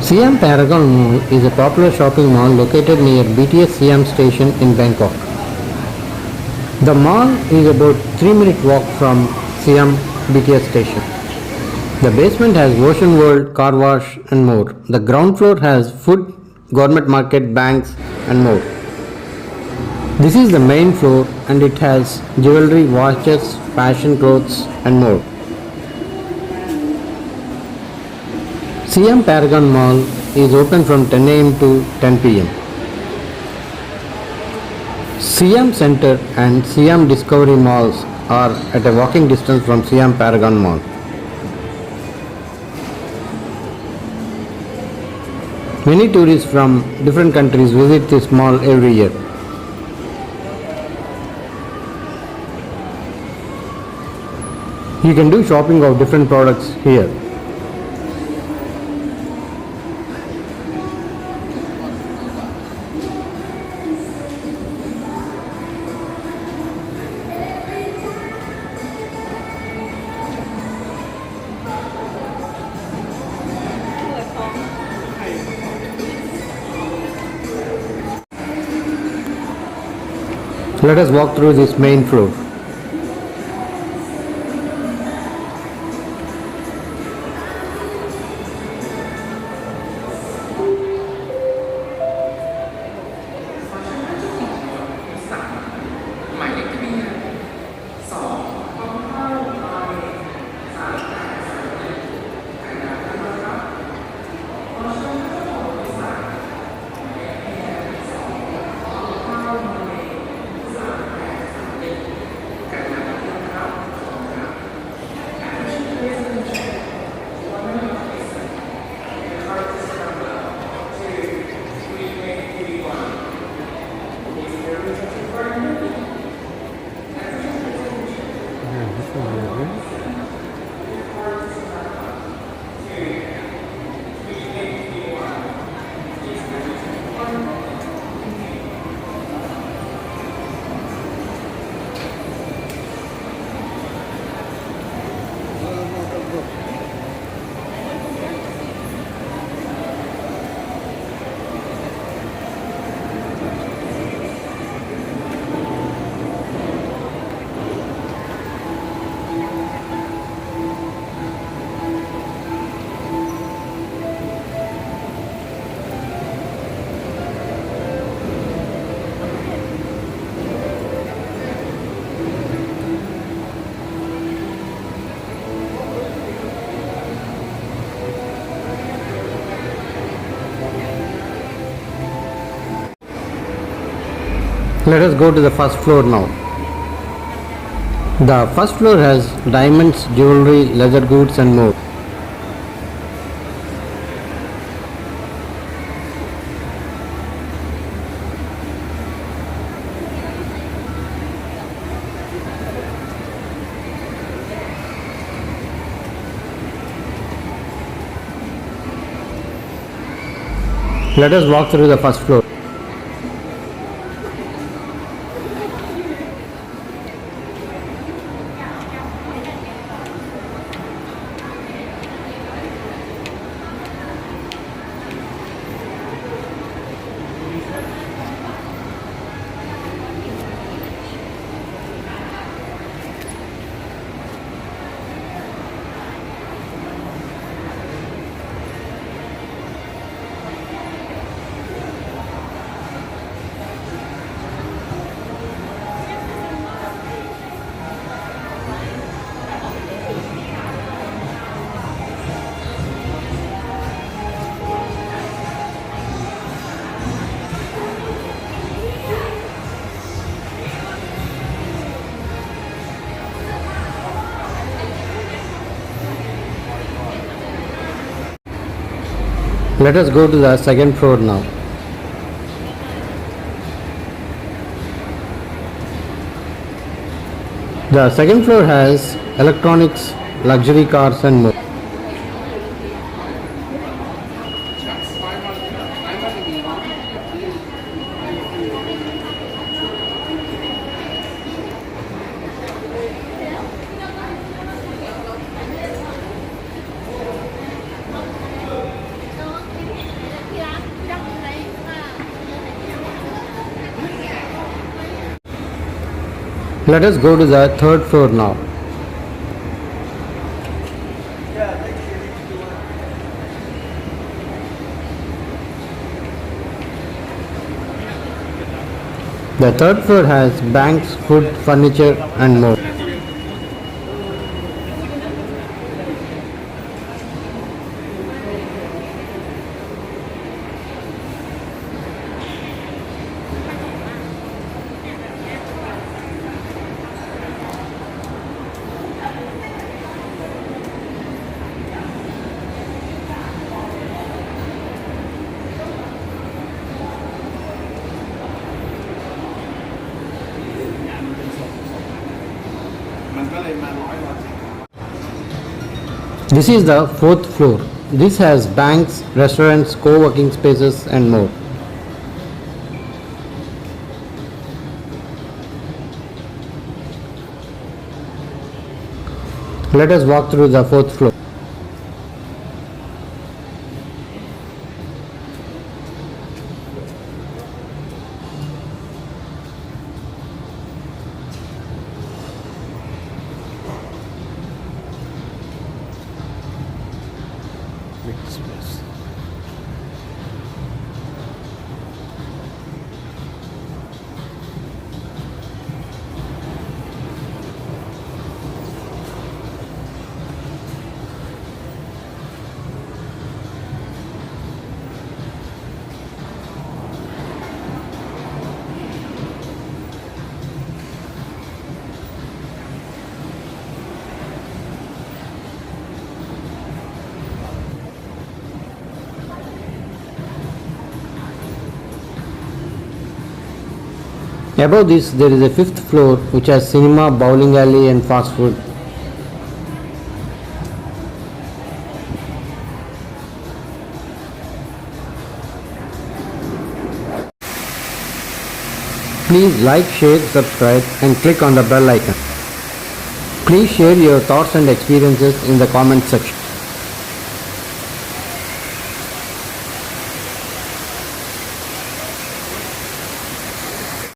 Siam Paragon Mall is a popular shopping mall located near BTS Siam station in Bangkok. The mall is about 3-minute walk from Siam BTS station. The basement has Ocean World, car wash and more. The ground floor has food, government market, banks and more. This is the main floor and it has jewelry, watches, fashion clothes and more. Siam Paragon Mall is open from 10 a.m. to 10 p.m. Siam Center and Siam Discovery Malls are at a walking distance from Siam Paragon Mall. Many tourists from different countries visit this mall every year. You can do shopping of different products here. Let us walk through this main floor. Let us go to the first floor now. The first floor has diamonds, jewelry, leather goods and more. Let us walk through the first floor. Let us go to the second floor now. The second floor has electronics, luxury cars and more. Let us go to the third floor now. The third floor has banks, food, furniture and more. This is the fourth floor. This has banks, restaurants, co-working spaces and more. Let us walk through the fourth floor. Above this, there is a fifth floor which has cinema, bowling alley and fast food. Please like, share, subscribe and click on the bell icon. Please share your thoughts and experiences in the comment section.